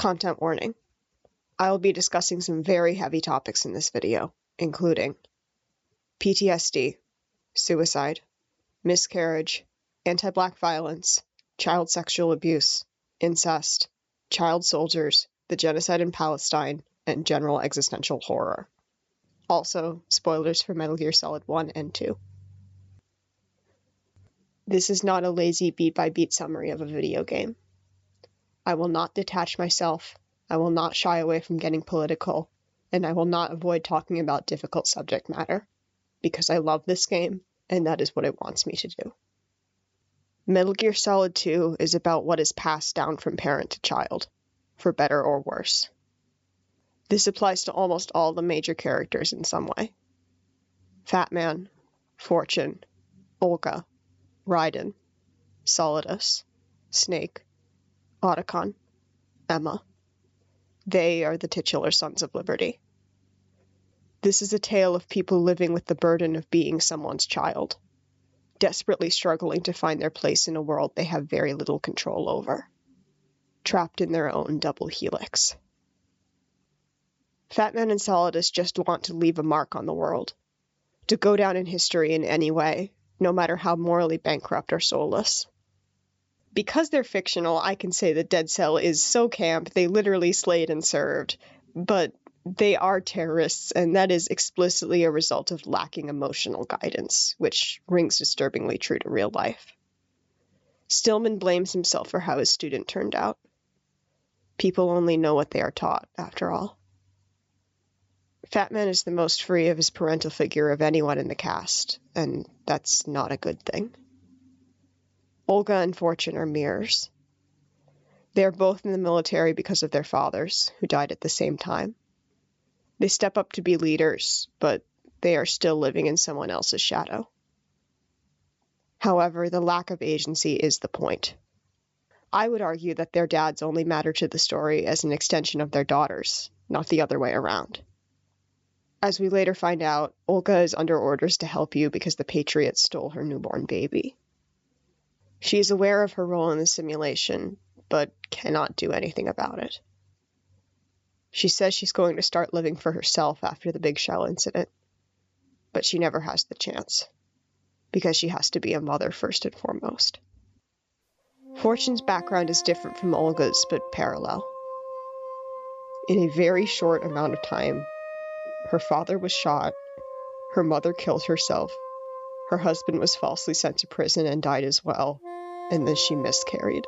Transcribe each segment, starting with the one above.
Content warning. I will be discussing some very heavy topics in this video, including PTSD, suicide, miscarriage, anti-Black violence, child sexual abuse, incest, child soldiers, the genocide in Palestine, and general existential horror. Also, spoilers for Metal Gear Solid 1 and 2. This is not a lazy beat-by-beat summary of a video game. I will not detach myself, I will not shy away from getting political, and I will not avoid talking about difficult subject matter, because I love this game, and that is what it wants me to do. Metal Gear Solid 2 is about what is passed down from parent to child, for better or worse. This applies to almost all the major characters in some way. Fat Man, Fortune, Olga, Raiden, Solidus, Snake, Otacon, Emma. They are the titular Sons of Liberty. This is a tale of people living with the burden of being someone's child, desperately struggling to find their place in a world they have very little control over, trapped in their own double helix. Fat Man and Solidus just want to leave a mark on the world, to go down in history in any way, no matter how morally bankrupt or soulless. Because they're fictional, I can say that Dead Cell is so camp they literally slayed and served, but they are terrorists, and that is explicitly a result of lacking emotional guidance, which rings disturbingly true to real life. Stillman blames himself for how his student turned out. People only know what they are taught, after all. Fat Man is the most free of his parental figure of anyone in the cast, and that's not a good thing. Olga and Fortune are mirrors. They are both in the military because of their fathers, who died at the same time. They step up to be leaders, but they are still living in someone else's shadow. However, the lack of agency is the point. I would argue that their dads only matter to the story as an extension of their daughters, not the other way around. As we later find out, Olga is under orders to help you because the Patriots stole her newborn baby. She is aware of her role in the simulation, but cannot do anything about it. She says she's going to start living for herself after the Big Shell incident, but she never has the chance, because she has to be a mother first and foremost. Fortune's background is different from Olga's, but parallel. In a very short amount of time, her father was shot, her mother killed herself, her husband was falsely sent to prison and died as well, and then she miscarried.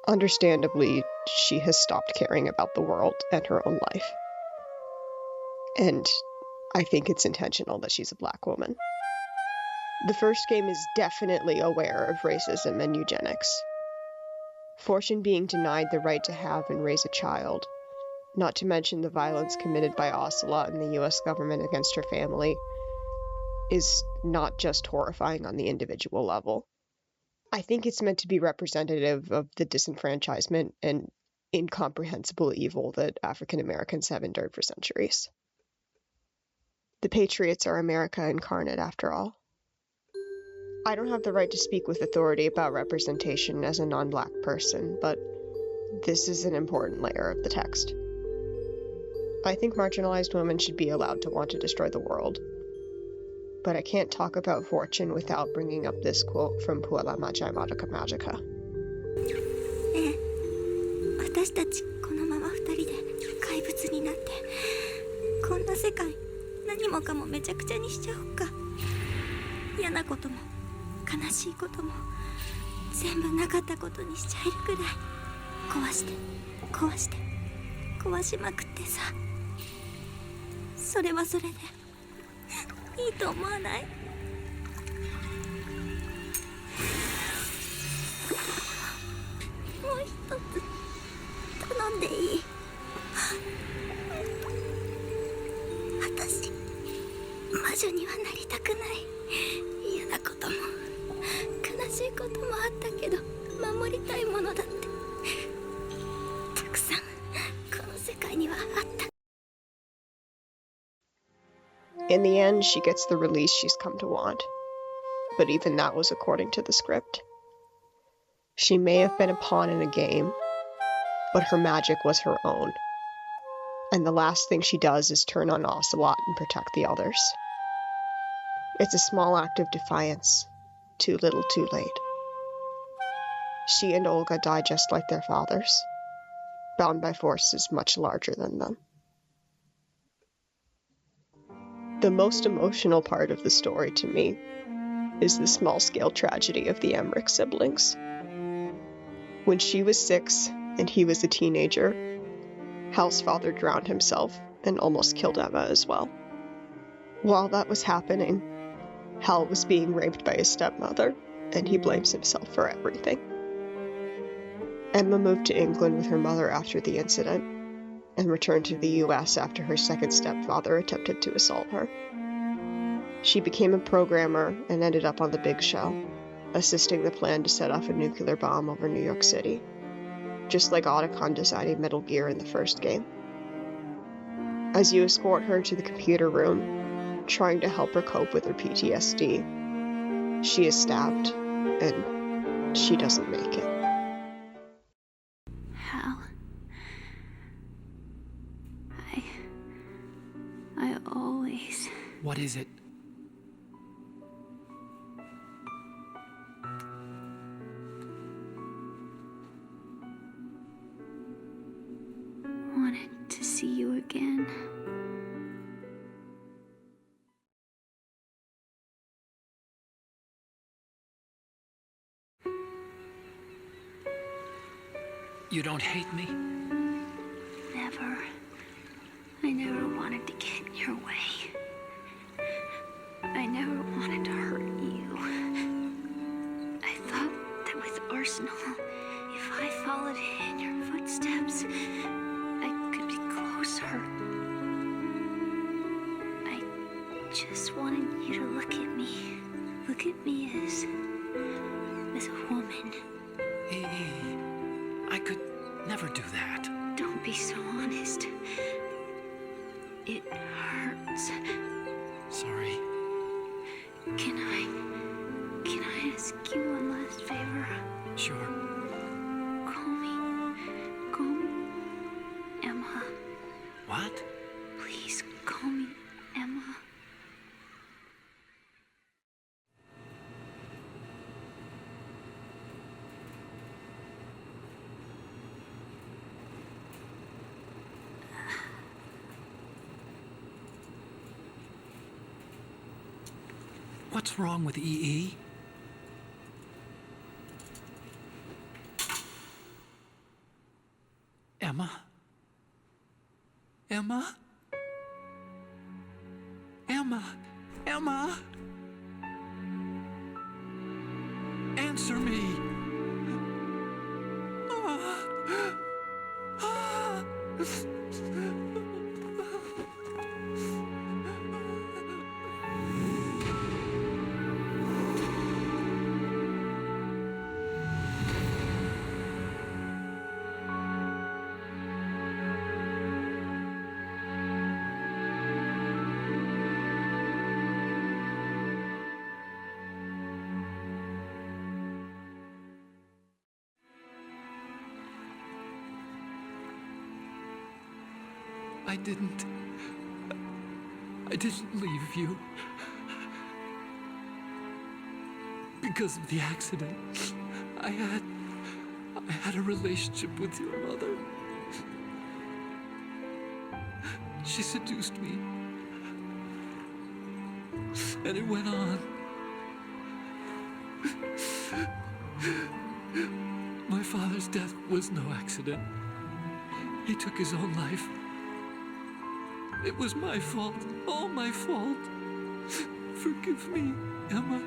Understandably, she has stopped caring about the world and her own life. And I think it's intentional that she's a Black woman. The first game is definitely aware of racism and eugenics. Fortune being denied the right to have and raise a child, not to mention the violence committed by Ocelot and the US government against her family, is not just horrifying on the individual level. I think it's meant to be representative of the disenfranchisement and incomprehensible evil that African Americans have endured for centuries. The Patriots are America incarnate, after all. I don't have the right to speak with authority about representation as a non-Black person, but this is an important layer of the text. I think marginalized women should be allowed to want to destroy the world. But I can't talk about Fortune without bringing up this quote from Puella Magi Magica Magica. 私たちこのまま二人で怪物になってこんな世界何もかもめちゃくちゃにしちゃおうか。嫌なことも悲しいことも全部なかったことにしちゃえるくらい壊して壊して壊しまくってさ。それはそれでいいと思わない？もう一つ頼んでいい？私魔女にはなりたくない。嫌なことも悲しいこともあったけど守りたいものだってたくさんこの世界にはあった。In the end, she gets the release she's come to want. But even that was according to the script. She may have been a pawn in a game, but her magic was her own. And the last thing she does is turn on Ocelot and protect the others. It's a small act of defiance, too little too late. She and Olga die just like their fathers, bound by forces much larger than them. The most emotional part of the story to me is the small-scale tragedy of the Emmerich siblings. When she was 6 and he was a teenager, Hal's father drowned himself and almost killed Emma as well. While that was happening, Hal was being raped by his stepmother, and he blames himself for everything. Emma moved to England with her mother after the incident, and returned to the US after her second stepfather attempted to assault her. She became a programmer and ended up on The Big Show, assisting the plan to set off a nuclear bomb over New York City, just like Otacon designing Metal Gear in the first game. As you escort her to the computer room, trying to help her cope with her PTSD, she is stabbed, and she doesn't make it. Hal, I always... What is it? wanted to see you again. You don't hate me? Never. I never wanted to get in your way. I never wanted to hurt you. I thought that with Arsenal, if I followed in your footsteps, I could be closer. I just wanted you to look at me. Look at me as a woman. I could never do that. Don't be so honest. It hurts. Sorry. Can I ask you one last favor? Sure. Call me Emma. What? Please call me Emma. What's wrong with EE? Emma? Emma? Emma? Emma? Answer me! I didn't leave you. Because of the accident, I had a relationship with your mother. She seduced me. And it went on. My father's death was no accident. He took his own life. It was my fault, all my fault. Forgive me, Emma.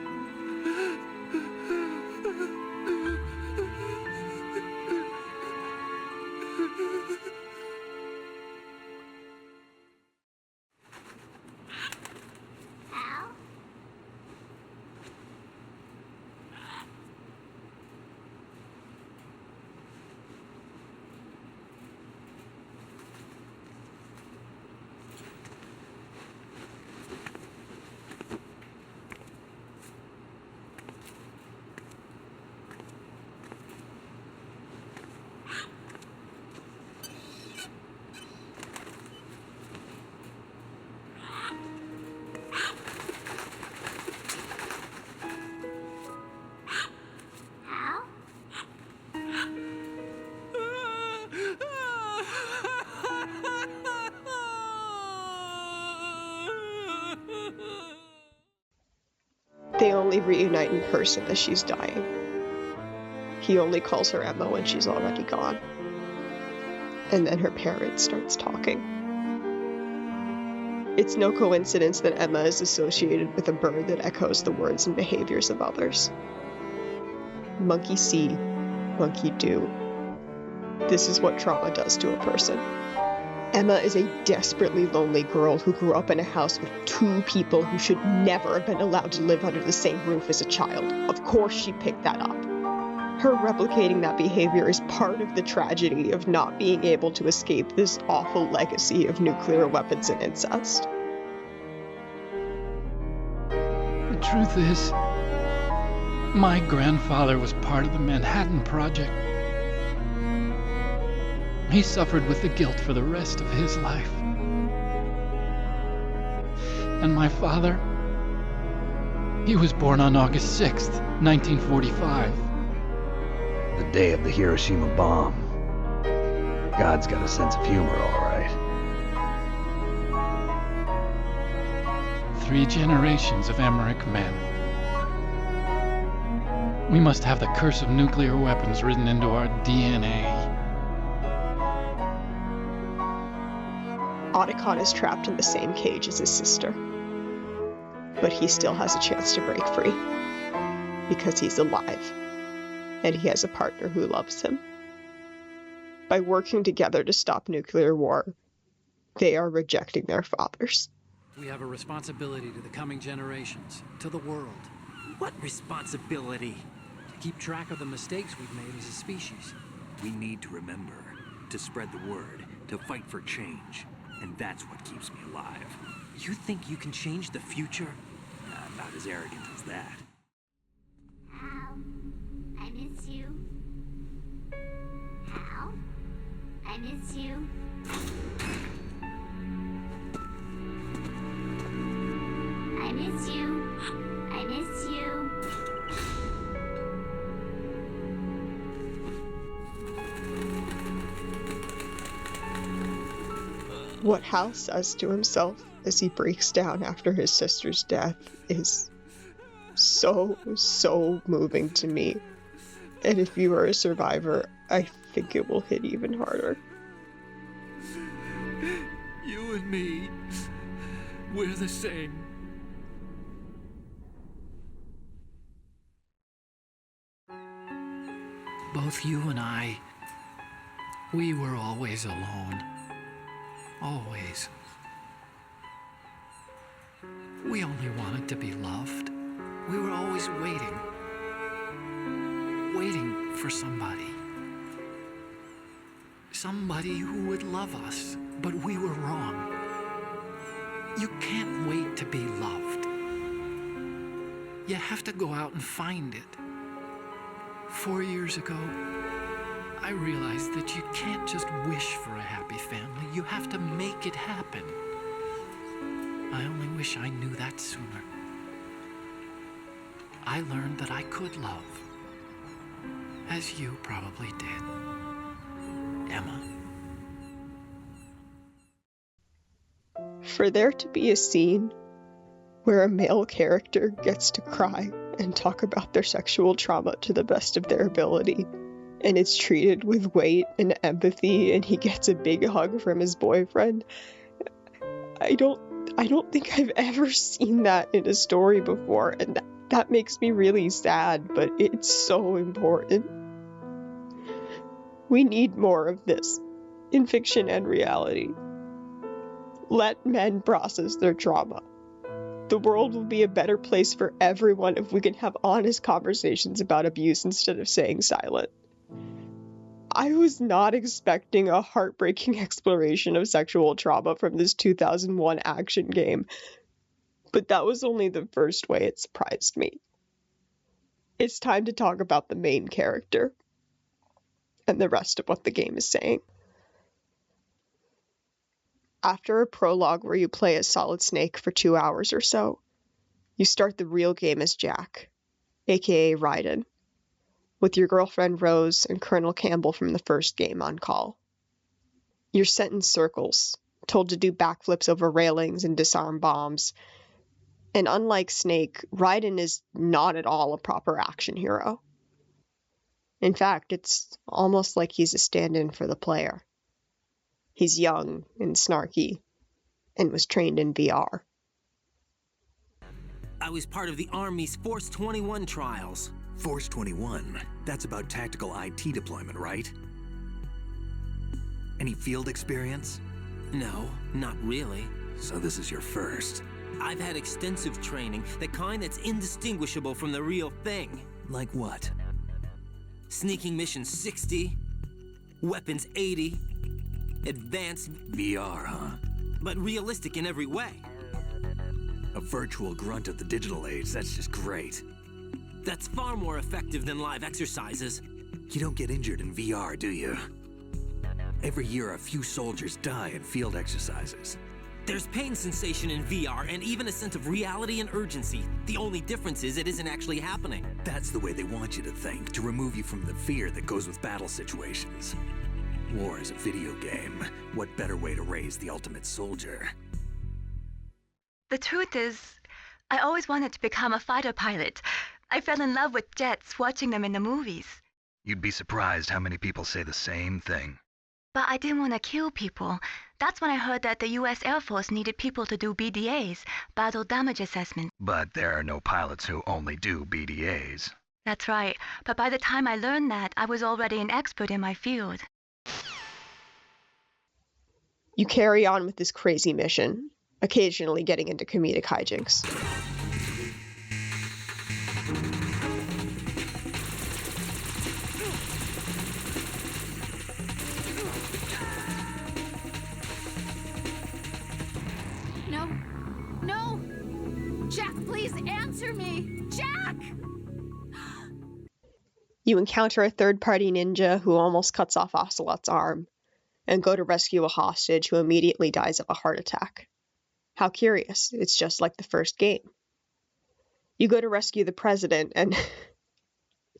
They only reunite in person as she's dying. He only calls her Emma when she's already gone. And then her parrot starts talking. It's no coincidence that Emma is associated with a bird that echoes the words and behaviors of others. Monkey see, monkey do. This is what trauma does to a person. Emma is a desperately lonely girl who grew up in a house with two people who should never have been allowed to live under the same roof as a child. Of course she picked that up. Her replicating that behavior is part of the tragedy of not being able to escape this awful legacy of nuclear weapons and incest. The truth is, my grandfather was part of the Manhattan Project. He suffered with the guilt for the rest of his life. And my father, he was born on August 6th, 1945. The day of the Hiroshima bomb. God's got a sense of humor, all right. 3 generations of Emmerich men. We must have the curse of nuclear weapons written into our DNA. Otacon is trapped in the same cage as his sister. But he still has a chance to break free. Because he's alive. And he has a partner who loves him. By working together to stop nuclear war, they are rejecting their fathers. We have a responsibility to the coming generations, to the world. What responsibility? To keep track of the mistakes we've made as a species. We need to remember, to spread the word, to fight for change. And that's what keeps me alive. You think you can change the future? I'm not as arrogant as that. Hal, I miss you. Hal, I miss you. I miss you. I miss you. What Hal says to himself as he breaks down after his sister's death is so moving to me. And if you are a survivor, I think it will hit even harder. You and me, we're the same. Both you and I, we were always alone. Always. We only wanted to be loved. We were always waiting. Waiting for somebody. Somebody who would love us, but we were wrong. You can't wait to be loved. You have to go out and find it. 4 years ago, I realized that you can't just wish for a happy family. You have to make it happen. I only wish I knew that sooner. I learned that I could love, as you probably did, Emma. For there to be a scene where a male character gets to cry and talk about their sexual trauma to the best of their ability, and it's treated with weight and empathy, and he gets a big hug from his boyfriend, I don't think I've ever seen that in a story before, and that makes me really sad, but it's so important. We need more of this, in fiction and reality. Let men process their trauma. The world will be a better place for everyone if we can have honest conversations about abuse instead of staying silent. I was not expecting a heartbreaking exploration of sexual trauma from this 2001 action game, but that was only the first way it surprised me. It's time to talk about the main character and the rest of what the game is saying. After a prologue where you play as Solid Snake for 2 hours or so, you start the real game as Jack, aka Raiden, with your girlfriend Rose and Colonel Campbell from the first game on call. You're sent in circles, told to do backflips over railings and disarm bombs, And unlike Snake, Raiden is not at all a proper action hero. In fact, it's almost like he's a stand-in for the player. He's young and snarky, and was trained in VR. I was part of the Army's Force 21 trials. Force 21? That's about tactical IT deployment, right? Any field experience? No, not really. So this is your first. I've had extensive training, the kind that's indistinguishable from the real thing. Like what? Sneaking mission 60, weapons 80, advanced VR, huh? but realistic in every way. A virtual grunt of the digital age, that's just great. That's far more effective than live exercises. You don't get injured in VR, do you? Every year, a few soldiers die in field exercises. There's pain sensation in VR and even a sense of reality and urgency. The only difference is it isn't actually happening. That's the way they want you to think, to remove you from the fear that goes with battle situations. War is a video game. What better way to raise the ultimate soldier? The truth is, I always wanted to become a fighter pilot. I fell in love with jets watching them in the movies. You'd be surprised how many people say the same thing. But I didn't want to kill people. That's when I heard that the U.S. Air Force needed people to do BDAs, battle damage assessment. But there are no pilots who only do BDAs. That's right. But by the time I learned that, I was already an expert in my field. You carry on with this crazy mission, occasionally getting into comedic hijinks. No! Jack, please answer me! Jack! You encounter a third-party ninja who almost cuts off Ocelot's arm, and go to rescue a hostage who immediately dies of a heart attack. How curious, it's just like the first game. You go to rescue the president, and...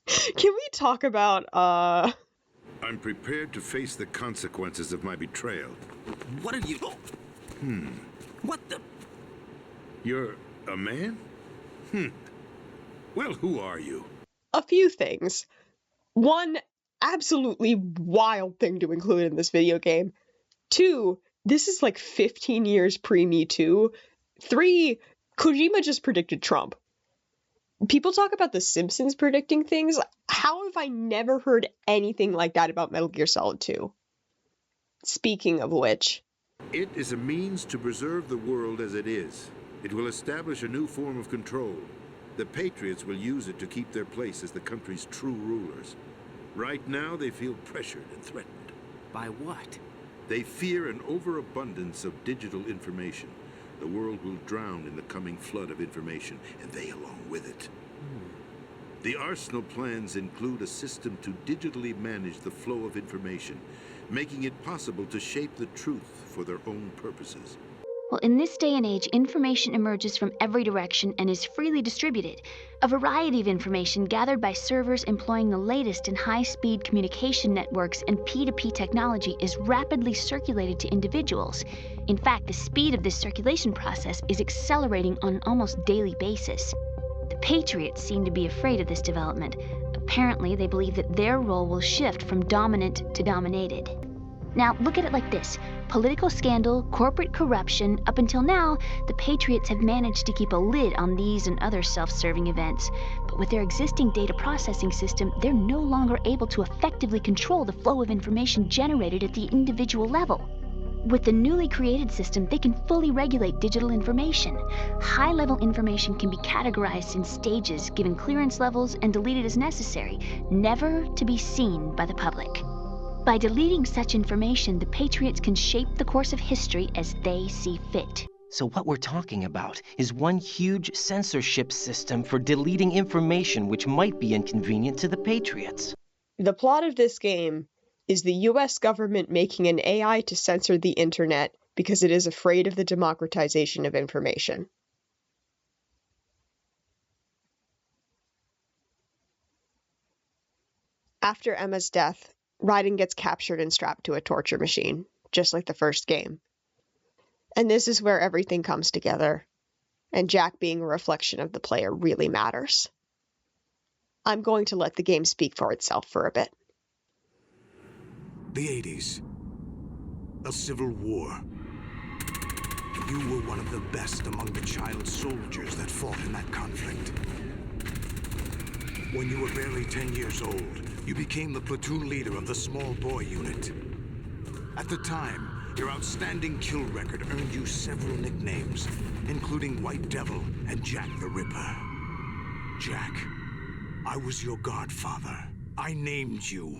Can we talk about, I'm prepared to face the consequences of my betrayal. What are you... What the... You're a man? Well, who are you? A few things. One, absolutely wild thing to include in this video game. 2, this is like 15 years pre-Me Too. 3, Kojima just predicted Trump. People talk about The Simpsons predicting things. How have I never heard anything like that about Metal Gear Solid 2? Speaking of which... It is a means to preserve the world as it is. It will establish a new form of control. The Patriots will use it to keep their place as the country's true rulers. Right now, they feel pressured and threatened. By what? They fear an overabundance of digital information. The world will drown in the coming flood of information, and they along with it. The Arsenal plans include a system to digitally manage the flow of information, making it possible to shape the truth for their own purposes. Well, in this day and age, information emerges from every direction and is freely distributed. A variety of information gathered by servers employing the latest in high-speed communication networks and P2P technology is rapidly circulated to individuals. In fact, the speed of this circulation process is accelerating on an almost daily basis. The Patriots seem to be afraid of this development. Apparently, they believe that their role will shift from dominant to dominated. Now, look at it like this. Political scandal, corporate corruption, up until now, the Patriots have managed to keep a lid on these and other self-serving events. But with their existing data processing system, they're no longer able to effectively control the flow of information generated at the individual level. With the newly created system, they can fully regulate digital information. High-level information can be categorized in stages, given clearance levels, and deleted as necessary, never to be seen by the public. By deleting such information, the Patriots can shape the course of history as they see fit. So what we're talking about is one huge censorship system for deleting information which might be inconvenient to the Patriots. The plot of this game is the US government making an AI to censor the internet because it is afraid of the democratization of information. After Emma's death, Raiden gets captured and strapped to a torture machine, just like the first game. And this is where everything comes together, and Jack being a reflection of the player really matters. I'm going to let the game speak for itself for a bit. The 80s. A civil war. You were one of the best among the child soldiers that fought in that conflict. When you were barely 10 years old, you became the platoon leader of the small boy unit. At the time, your outstanding kill record earned you several nicknames, including White Devil and Jack the Ripper. Jack, I was your godfather. I named you.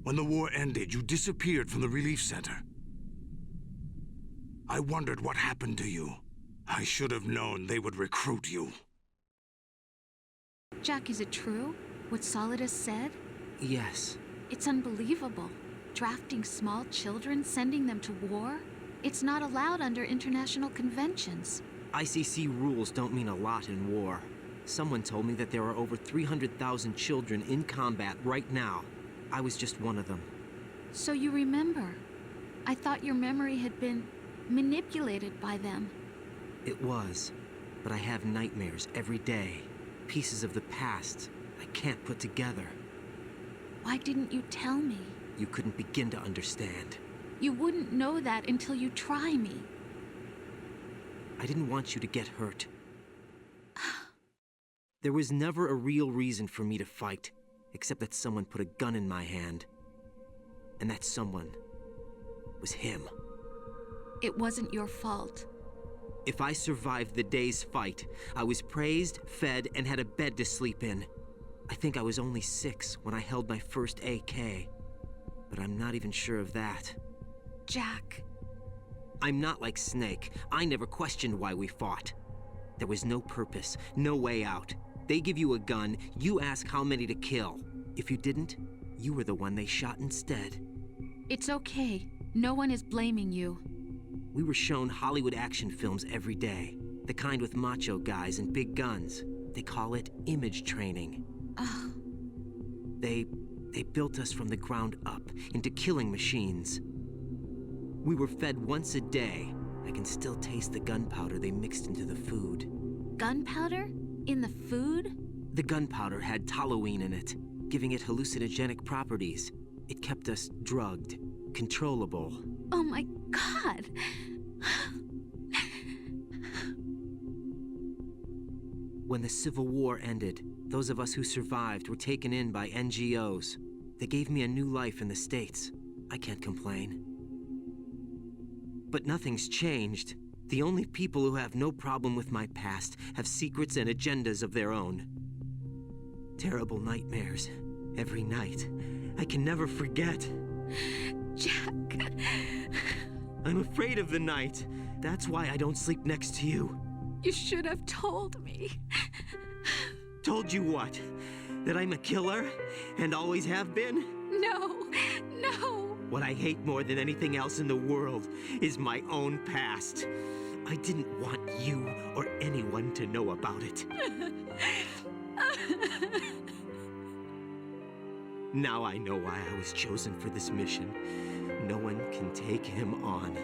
When the war ended, you disappeared from the relief center. I wondered what happened to you. I should have known they would recruit you. Jack, is it true? What Solidus said? Yes. It's unbelievable. Drafting small children, sending them to war? It's not allowed under international conventions. ICC rules don't mean a lot in war. Someone told me that there are over 300,000 children in combat right now. I was just one of them. So you remember? I thought your memory had been manipulated by them. It was, but I have nightmares every day. Pieces of the past I can't put together. Why didn't you tell me? You couldn't begin to understand. You wouldn't know that until you try me. I didn't want you to get hurt. There was never a real reason for me to fight, except that someone put a gun in my hand. And that someone was him. It wasn't your fault. If I survived the day's fight, I was praised, fed, and had a bed to sleep in. I think I was only 6 when I held my first AK. But I'm not even sure of that. Jack. I'm not like Snake. I never questioned why we fought. There was no purpose, no way out. They give you a gun, you ask how many to kill. If you didn't, you were the one they shot instead. It's okay. No one is blaming you. We were shown Hollywood action films every day. The kind with macho guys and big guns. They call it image training. They built us from the ground up into killing machines. We were fed once a day. I can still taste the gunpowder they mixed into the food. Gunpowder? In the food? The gunpowder had toluene in it, giving it hallucinogenic properties. It kept us drugged, controllable. Oh my God! When the Civil War ended, those of us who survived were taken in by NGOs. They gave me a new life in the States. I can't complain. But nothing's changed. The only people who have no problem with my past have secrets and agendas of their own. Terrible nightmares. Every night. I can never forget. Jack. I'm afraid of the night. That's why I don't sleep next to you. You should have told me. Told you what? That I'm a killer? And always have been? No, no. What I hate more than anything else in the world is my own past. I didn't want you or anyone to know about it. Now I know why I was chosen for this mission. No one can take him on,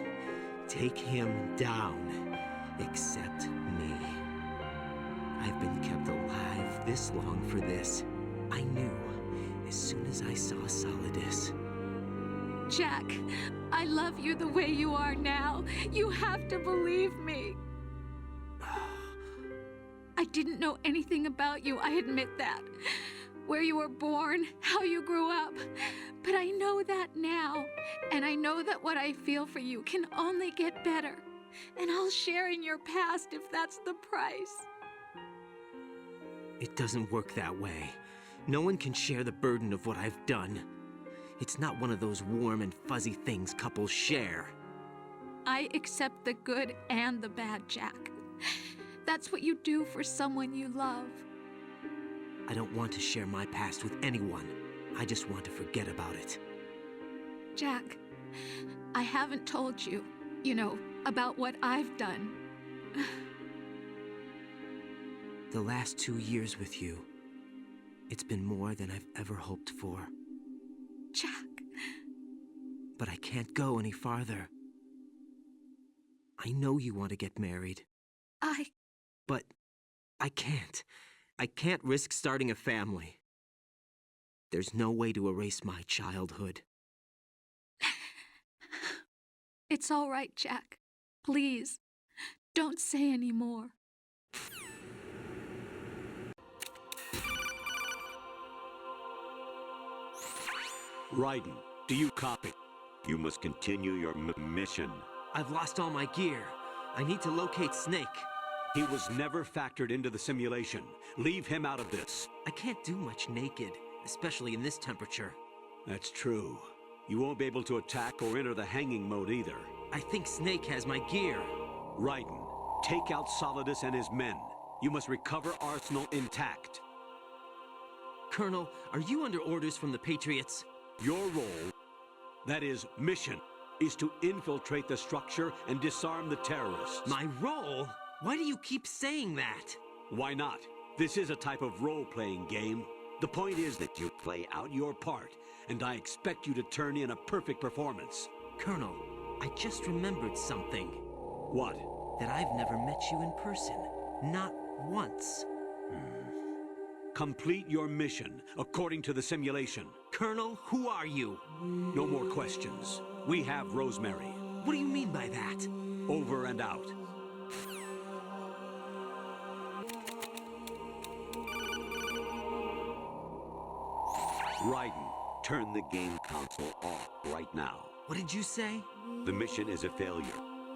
take him down, except me. I've been kept alive this long for this. I knew as soon as I saw Solidus. Jack, I love you the way you are now. You have to believe me. I didn't know anything about you, I admit that. Where you were born, how you grew up. But I know that now. And I know that what I feel for you can only get better. And I'll share in your past if that's the price. It doesn't work that way. No one can share the burden of what I've done. It's not one of those warm and fuzzy things couples share. I accept the good and the bad, Jack. That's what you do for someone you love. I don't want to share my past with anyone. I just want to forget about it. Jack, I haven't told you, about what I've done. The last 2 years with you, it's been more than I've ever hoped for. Jack. But I can't go any farther. I know you want to get married. But I can't. I can't risk starting a family. There's no way to erase my childhood. It's all right, Jack. Please, don't say any more. Raiden, do you copy? You must continue your mission. I've lost all my gear. I need to locate Snake. He was never factored into the simulation. Leave him out of this. I can't do much naked, especially in this temperature. That's true. You won't be able to attack or enter the hanging mode either. I think Snake has my gear. Raiden, take out Solidus and his men. You must recover Arsenal intact. Colonel, are you under orders from the Patriots? Your role, that is, mission, is to infiltrate the structure and disarm the terrorists. My role? Why do you keep saying that? Why not? This is a type of role-playing game. The point is that you play out your part, and I expect you to turn in a perfect performance. Colonel, I just remembered something. What? That I've never met you in person. Not once. Complete your mission, according to the simulation. Colonel, who are you? No more questions. We have Rosemary. What do you mean by that? Over and out. Raiden, turn the game console off right now. What did you say? The mission is a failure.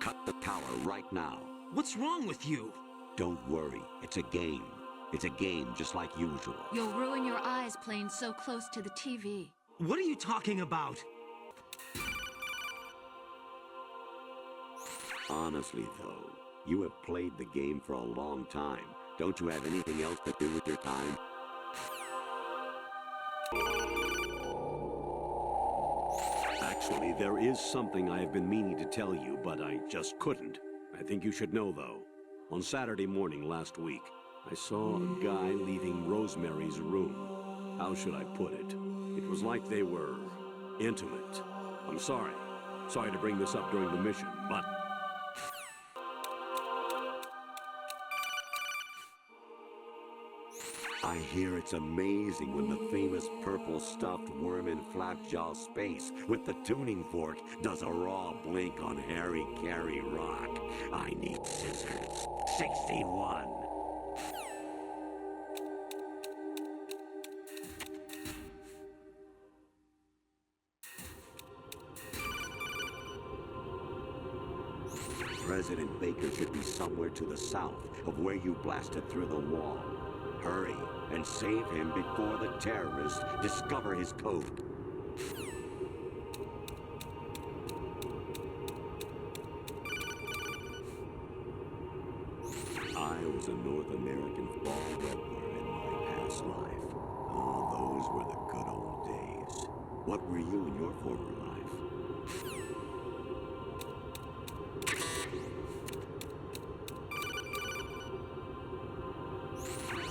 Cut the power right now. What's wrong with you? Don't worry, it's a game. It's a game just like usual. You'll ruin your eyes playing so close to the TV. What are you talking about? Honestly, though, you have played the game for a long time. Don't you have anything else to do with your time? Actually, there is something I have been meaning to tell you, but I just couldn't. I think you should know, though. On Saturday morning last week, I saw a guy leaving Rosemary's room. How should I put it? It was like they were intimate. I'm sorry. Sorry to bring this up during the mission, but... I hear it's amazing when the famous purple stuffed worm in Flapjaw space with the tuning fork does a raw blink on Harry Carey Rock. I need scissors. 61. President Baker should be somewhere to the south of where you blasted through the wall. Hurry and save him before the terrorists discover his code. I was a North American fall webbler in my past life. Oh, those were the good old days. What were you in your former life?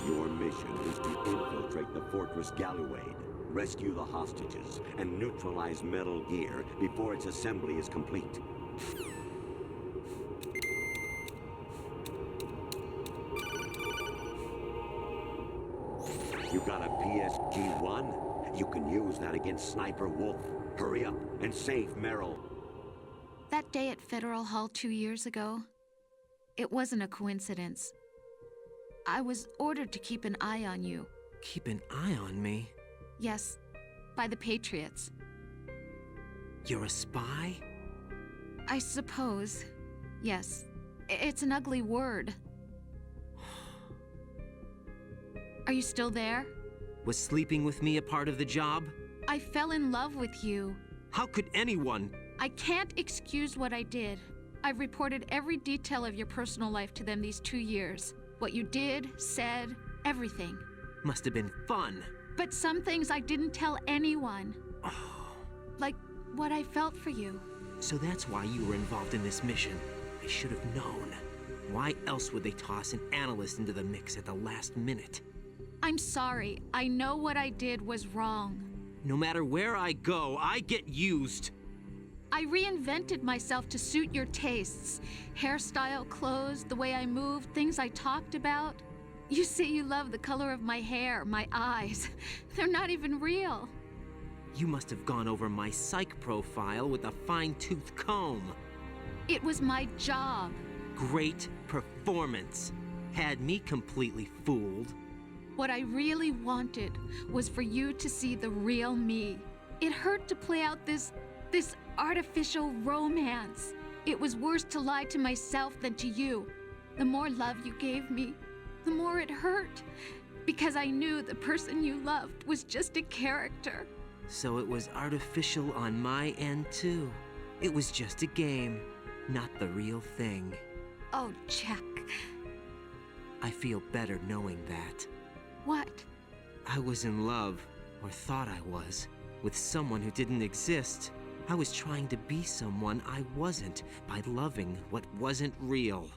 Your mission is to infiltrate the Fortress Gallowade, rescue the hostages, and neutralize Metal Gear before its assembly is complete. You got a PSG-1? You can use that against Sniper Wolf. Hurry up and save Meryl. That day at Federal Hall 2 years ago, it wasn't a coincidence. I was ordered to keep an eye on you. Keep an eye on me? Yes, by the Patriots. You're a spy? I suppose. Yes. It's an ugly word. Are you still there? Was sleeping with me a part of the job? I fell in love with you. How could anyone? I can't excuse what I did. I've reported every detail of your personal life to them these 2 years. What you did, said, everything. Must have been fun. But some things I didn't tell anyone. Like what I felt for you. So that's why you were involved in this mission. I should have known. Why else would they toss an analyst into the mix at the last minute? I'm sorry. I know what I did was wrong. No matter where I go, I get used. I reinvented myself to suit your tastes. Hairstyle, clothes, the way I moved, things I talked about. You say you love the color of my hair, my eyes. They're not even real. You must have gone over my psych profile with a fine-tooth comb. It was my job. Great performance. Had me completely fooled. What I really wanted was for you to see the real me. It hurt to play out this artificial romance. It was worse to lie to myself than to you. The more love you gave me, the more it hurt. Because I knew the person you loved was just a character. So it was artificial on my end too. It was just a game, not the real thing. Oh, Jack. I feel better knowing that. What? I was in love, or thought I was, with someone who didn't exist. I was trying to be someone I wasn't by loving what wasn't real.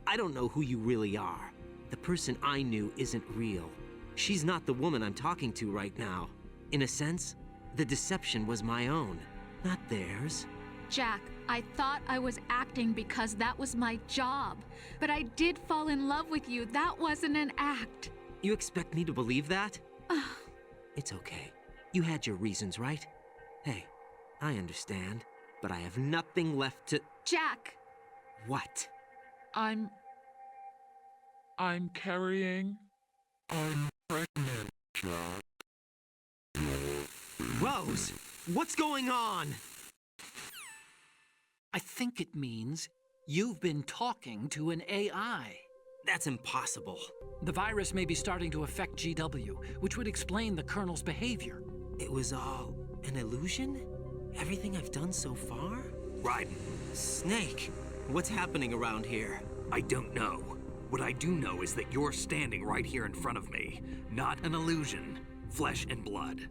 I don't know who you really are. The person I knew isn't real. She's not the woman I'm talking to right now. In a sense, the deception was my own, not theirs. Jack, I thought I was acting because that was my job. But I did fall in love with you. That wasn't an act. You expect me to believe that? It's okay. You had your reasons, right? Hey, I understand, but I have nothing left to... Jack! What? I'm carrying... I'm pregnant, Jack. Rose, what's going on? I think it means you've been talking to an AI. That's impossible. The virus may be starting to affect GW, which would explain the Colonel's behavior. It was all an illusion? Everything I've done so far? Raiden. Snake, what's happening around here? I don't know. What I do know is that you're standing right here in front of me. Not an illusion. Flesh and blood.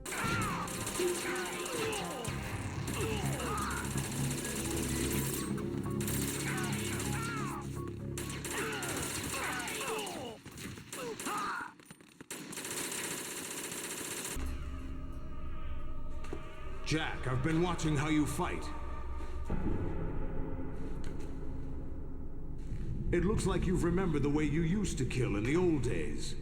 Jack, I've been watching how you fight. It looks like you've remembered the way you used to kill in the old days.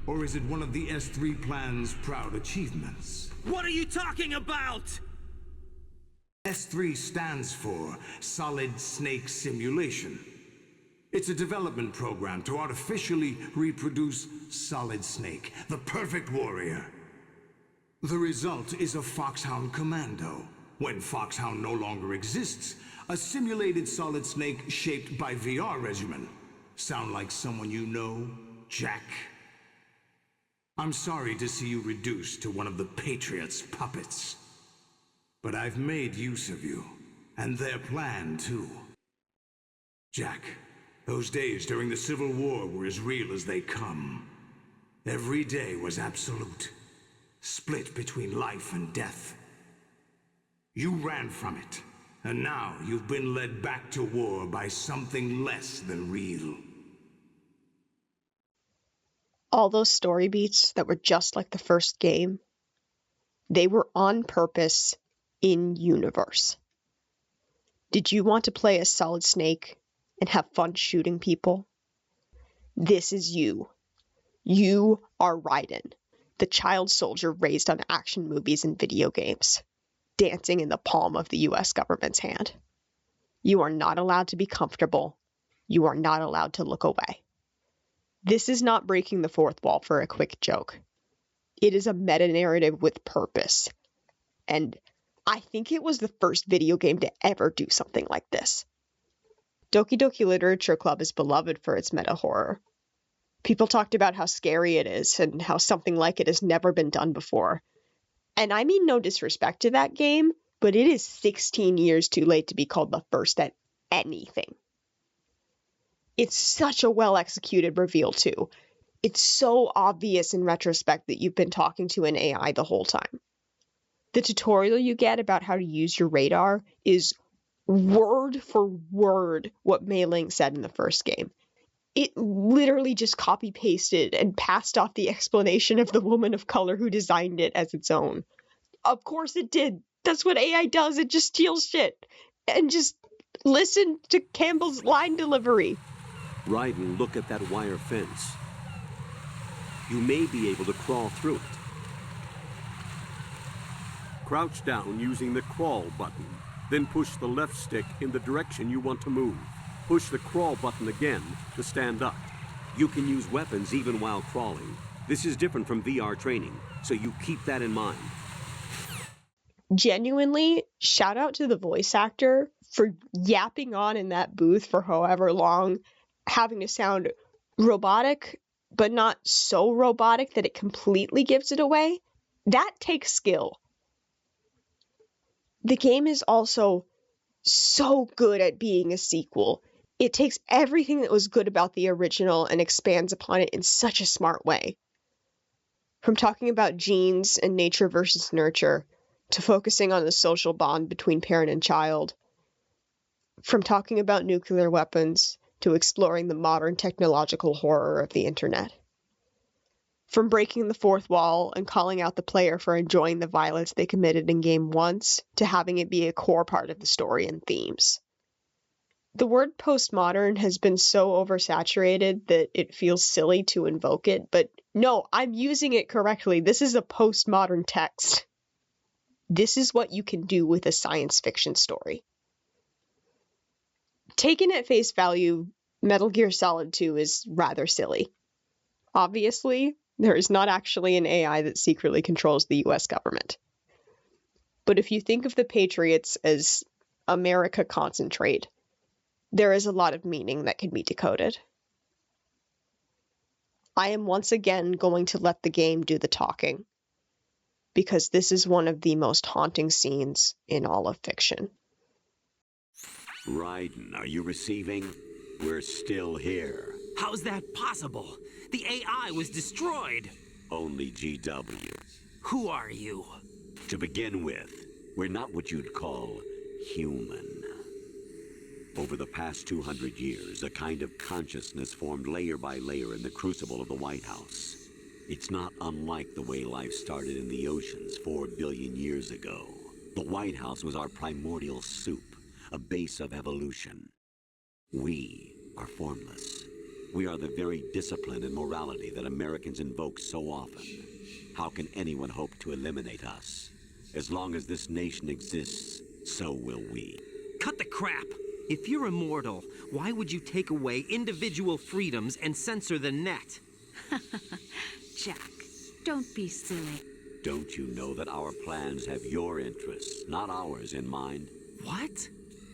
Or is it one of the S3 plan's proud achievements? What are you talking about? S3 stands for Solid Snake Simulation. It's a development program to artificially reproduce Solid Snake, the perfect warrior. The result is a Foxhound Commando. When Foxhound no longer exists, a simulated Solid Snake shaped by VR regimen. Sound like someone you know, Jack? I'm sorry to see you reduced to one of the Patriots' puppets. But I've made use of you, and their plan too. Jack, those days during the Civil War were as real as they come. Every day was absolute. Split between life and death. You ran from it, and now you've been led back to war by something less than real. All those story beats that were just like the first game, they were on purpose in universe. Did you want to play as Solid Snake and have fun shooting people? This is you. You are Raiden, the child soldier raised on action movies and video games, dancing in the palm of the US government's hand. You are not allowed to be comfortable. You are not allowed to look away. This is not breaking the fourth wall for a quick joke. It is a meta-narrative with purpose. And I think it was the first video game to ever do something like this. Doki Doki Literature Club is beloved for its meta-horror. People talked about how scary it is and how something like it has never been done before. And I mean no disrespect to that game, but it is 16 years too late to be called the first at anything. It's such a well-executed reveal, too. It's so obvious in retrospect that you've been talking to an AI the whole time. The tutorial you get about how to use your radar is word for word what Mei Ling said in the first game. It literally just copy-pasted and passed off the explanation of the woman of color who designed it as its own. Of course it did. That's what AI does. It just steals shit. And just listen to Campbell's line delivery. Raiden, look at that wire fence. You may be able to crawl through it. Crouch down using the crawl button. Then push the left stick in the direction you want to move. Push the crawl button again to stand up. You can use weapons even while crawling. This is different from VR training, so you keep that in mind. Genuinely, shout out to the voice actor for yapping on in that booth for however long, having to sound robotic, but not so robotic that it completely gives it away. That takes skill. The game is also so good at being a sequel. It takes everything that was good about the original and expands upon it in such a smart way. From talking about genes and nature versus nurture, to focusing on the social bond between parent and child. From talking about nuclear weapons, to exploring the modern technological horror of the internet. From breaking the fourth wall and calling out the player for enjoying the violence they committed in game once, to having it be a core part of the story and themes. The word postmodern has been so oversaturated that it feels silly to invoke it, but no, I'm using it correctly. This is a postmodern text. This is what you can do with a science fiction story. Taken at face value, Metal Gear Solid 2 is rather silly. Obviously, there is not actually an AI that secretly controls the US government. But if you think of the Patriots as America concentrate, there is a lot of meaning that can be decoded. I am once again going to let the game do the talking, because this is one of the most haunting scenes in all of fiction. Raiden, are you receiving? We're still here. How's that possible? The AI was destroyed. Only GW. Who are you? To begin with, we're not what you'd call human. Over the past 200 years, a kind of consciousness formed layer by layer in the crucible of the White House. It's not unlike the way life started in the oceans 4 billion years ago. The White House was our primordial soup, a base of evolution. We are formless. We are the very discipline and morality that Americans invoke so often. How can anyone hope to eliminate us? As long as this nation exists, so will we. Cut the crap! If you're immortal, why would you take away individual freedoms and censor the net? Jack, don't be silly. Don't you know that our plans have your interests, not ours, in mind? What?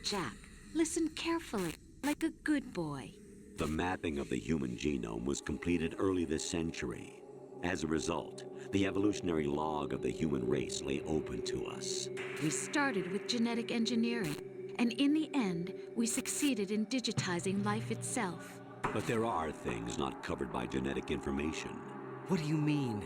Jack, listen carefully, like a good boy. The mapping of the human genome was completed early this century. As a result, the evolutionary log of the human race lay open to us. We started with genetic engineering, and in the end, we succeeded in digitizing life itself. But there are things not covered by genetic information. What do you mean?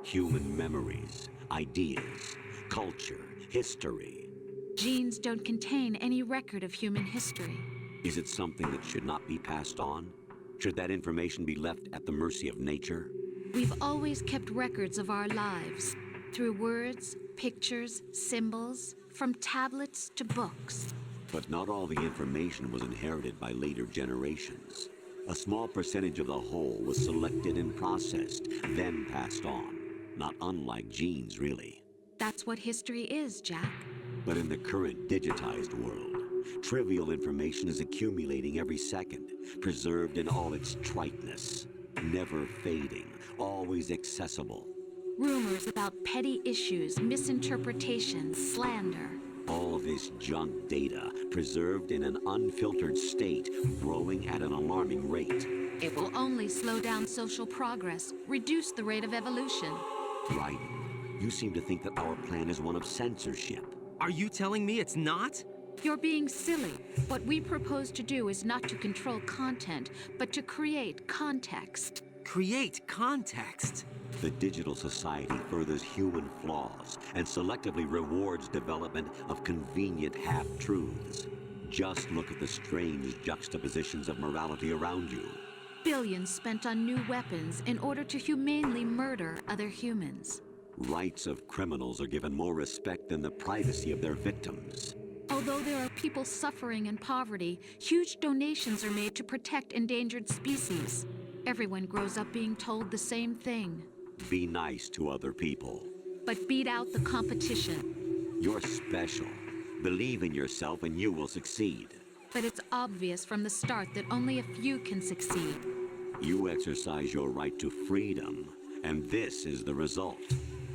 Human memories, ideas, culture, history. Genes don't contain any record of human history. Is it something that should not be passed on? Should that information be left at the mercy of nature? We've always kept records of our lives, through words, pictures, symbols, from tablets to books. But not all the information was inherited by later generations. A small percentage of the whole was selected and processed, then passed on. Not unlike genes, really. That's what history is, Jack. But in the current digitized world, trivial information is accumulating every second, preserved in all its triteness, never fading, always accessible. Rumors about petty issues, misinterpretations, slander. All this junk data, preserved in an unfiltered state, growing at an alarming rate. It will only slow down social progress, reduce the rate of evolution. Raiden, you seem to think that our plan is one of censorship. Are you telling me it's not? You're being silly. What we propose to do is not to control content, but to create context. Create context? The digital society furthers human flaws and selectively rewards development of convenient half-truths. Just look at the strange juxtapositions of morality around you. Billions spent on new weapons in order to humanely murder other humans. Rights of criminals are given more respect than the privacy of their victims. Although there are people suffering in poverty, huge donations are made to protect endangered species. Everyone grows up being told the same thing. Be nice to other people. But beat out the competition. You're special. Believe in yourself and you will succeed. But it's obvious from the start that only a few can succeed. You exercise your right to freedom, and this is the result.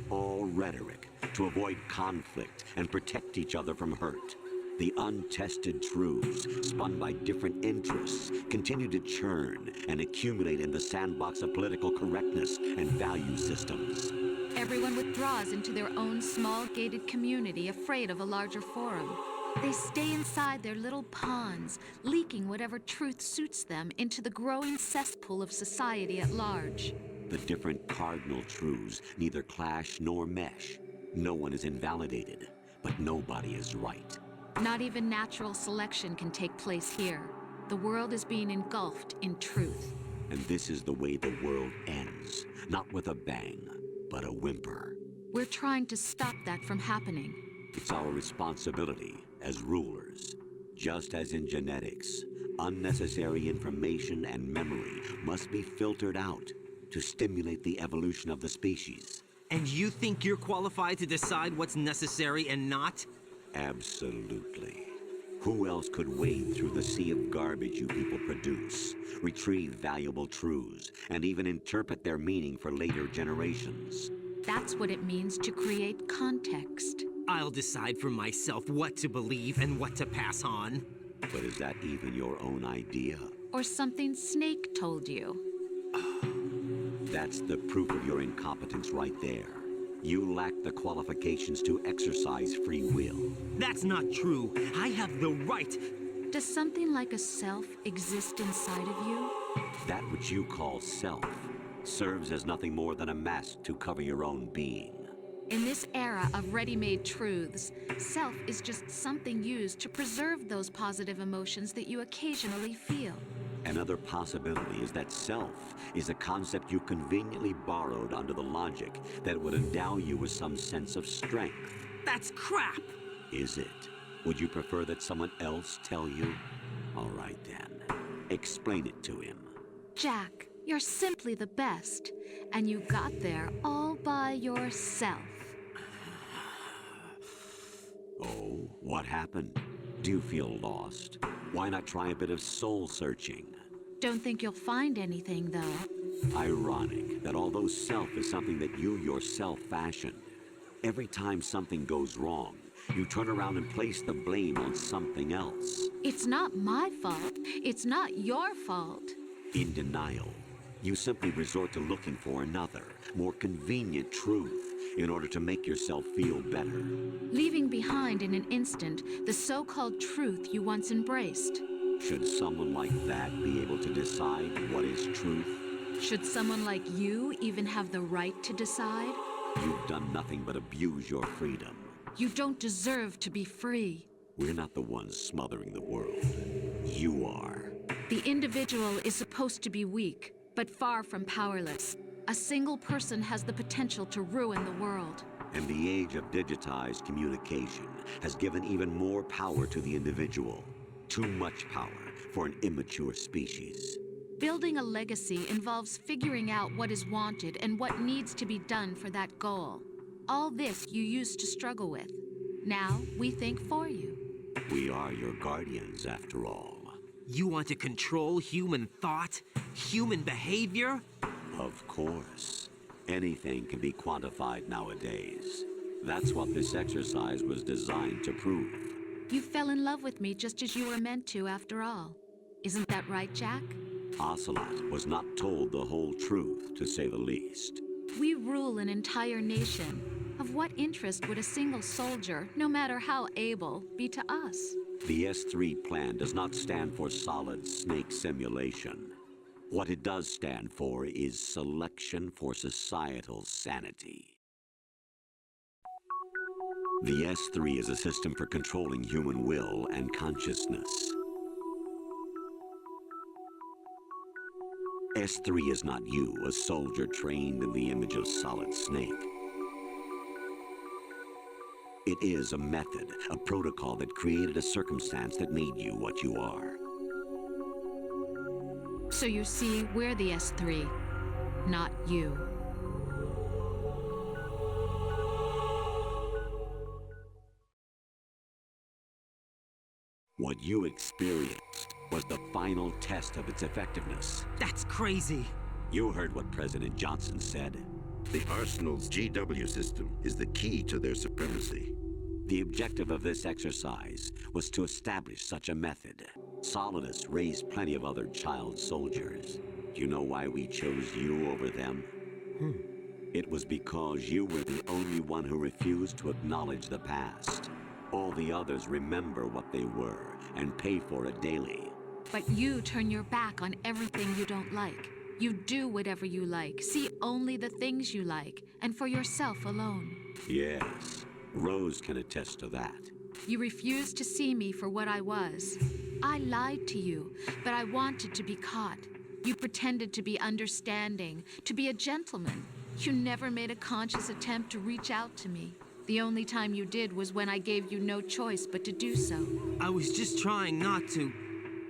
All rhetoric to avoid conflict and protect each other from hurt. The untested truths, spun by different interests, continue to churn and accumulate in the sandbox of political correctness and value systems. Everyone withdraws into their own small gated community, afraid of a larger forum. They stay inside their little ponds, leaking whatever truth suits them into the growing cesspool of society at large. The different cardinal truths neither clash nor mesh. No one is invalidated, but nobody is right. Not even natural selection can take place here. The world is being engulfed in truth. And this is the way the world ends. Not with a bang, but a whimper. We're trying to stop that from happening. It's our responsibility as rulers. Just as in genetics, unnecessary information and memory must be filtered out to stimulate the evolution of the species. And you think you're qualified to decide what's necessary and not? Absolutely. Who else could wade through the sea of garbage you people produce, retrieve valuable truths, and even interpret their meaning for later generations? That's what it means to create context. I'll decide for myself what to believe and what to pass on. But is that even your own idea? Or something Snake told you? That's the proof of your incompetence right there. You lack the qualifications to exercise free will. That's not true. I have the right. Does something like a self exist inside of you? That which you call self serves as nothing more than a mask to cover your own being. In this era of ready-made truths, self is just something used to preserve those positive emotions that you occasionally feel. Another possibility is that self is a concept you conveniently borrowed under the logic that would endow you with some sense of strength. That's crap! Is it? Would you prefer that someone else tell you? All right then. Explain it to him. Jack, you're simply the best, and you got there all by yourself. Oh, what happened? Do you feel lost? Why not try a bit of soul searching? Don't think you'll find anything, though. Ironic that although self is something that you yourself fashioned, every time something goes wrong, you turn around and place the blame on something else. It's not my fault. It's not your fault. In denial, you simply resort to looking for another, more convenient truth in order to make yourself feel better. Leaving behind in an instant the so-called truth you once embraced. Should someone like that be able to decide what is truth? Should someone like you even have the right to decide? You've done nothing but abuse your freedom. You don't deserve to be free. We're not the ones smothering the world. You are. The individual is supposed to be weak, but far from powerless. A single person has the potential to ruin the world. And the age of digitized communication has given even more power to the individual. Too much power for an immature species. Building a legacy involves figuring out what is wanted and what needs to be done for that goal. All this you used to struggle with. Now we think for you. We are your guardians, after all. You want to control human thought? Human behavior? Of course. Anything can be quantified nowadays. That's what this exercise was designed to prove. You fell in love with me just as you were meant to, after all. Isn't that right, Jack? Ocelot was not told the whole truth, to say the least. We rule an entire nation. Of what interest would a single soldier, no matter how able, be to us? The S3 plan does not stand for solid snake simulation. What it does stand for is selection for societal sanity. The S3 is a system for controlling human will and consciousness. S3 is not you, a soldier trained in the image of Solid Snake. It is a method, a protocol that created a circumstance that made you what you are. So you see, we're the S3, not you. What you experienced was the final test of its effectiveness. That's crazy. You heard what President Johnson said. The Arsenal's GW system is the key to their supremacy. The objective of this exercise was to establish such a method. Solidus raised plenty of other child soldiers. Do you know why we chose you over them? It was because you were the only one who refused to acknowledge the past. All the others remember what they were and pay for it daily. But you turn your back on everything you don't like. You do whatever you like, see only the things you like, and for yourself alone. Yes, Rose can attest to that. You refused to see me for what I was. I lied to you, but I wanted to be caught. You pretended to be understanding, to be a gentleman. You never made a conscious attempt to reach out to me. The only time you did was when I gave you no choice but to do so. I was just trying not to.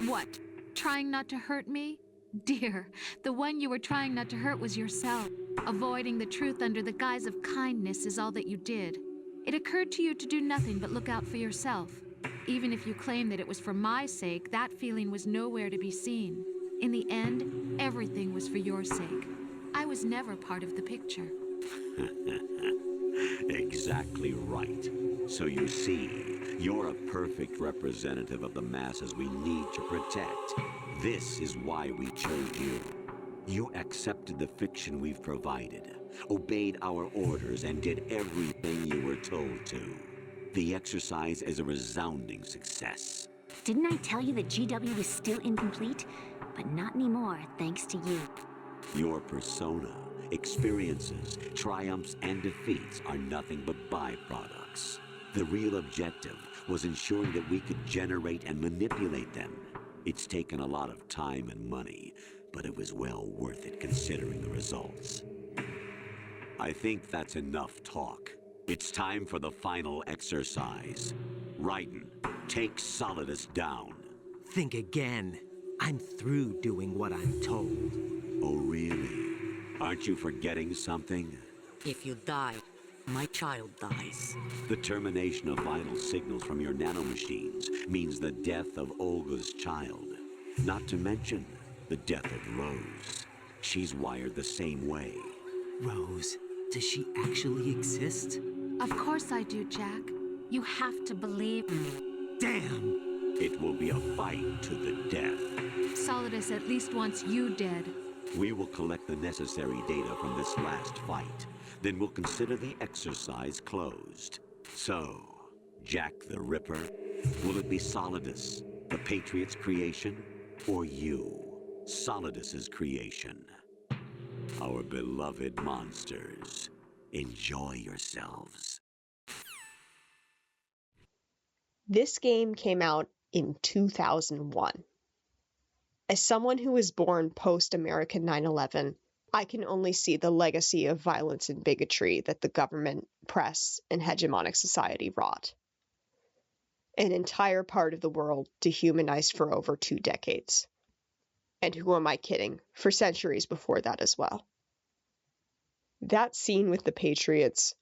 What? Trying not to hurt me? Dear, the one you were trying not to hurt was yourself. Avoiding the truth under the guise of kindness is all that you did. It occurred to you to do nothing but look out for yourself. Even if you claim that it was for my sake, that feeling was nowhere to be seen. In the end, everything was for your sake. I was never part of the picture. Exactly right. So you see, you're a perfect representative of the masses we need to protect. This is why we chose you. You accepted the fiction we've provided, obeyed our orders, and did everything you were told to. The exercise is a resounding success. Didn't I tell you that GW was still incomplete? But not anymore, thanks to you. Your persona, experiences, triumphs, and defeats are nothing but byproducts. The real objective was ensuring that we could generate and manipulate them. It's taken a lot of time and money, but it was well worth it considering the results. I think that's enough talk. It's time for the final exercise. Raiden, take Solidus down. Think again. I'm through doing what I'm told. Oh, really? Aren't you forgetting something? If you die, my child dies. The termination of vital signals from your nanomachines means the death of Olga's child. Not to mention the death of Rose. She's wired the same way. Rose, does she actually exist? Of course I do, Jack. You have to believe me. Damn! It will be a fight to the death. Solidus at least wants you dead. We will collect the necessary data from this last fight. Then we'll consider the exercise closed. So, Jack the Ripper, will it be Solidus, the Patriot's creation, or you, Solidus's creation? Our beloved monsters, enjoy yourselves. This game came out in 2001. As someone who was born post-American 9/11, I can only see the legacy of violence and bigotry that the government, press, and hegemonic society wrought. An entire part of the world dehumanized for over 2 decades. And who am I kidding? For centuries before that as well. That scene with the Patriots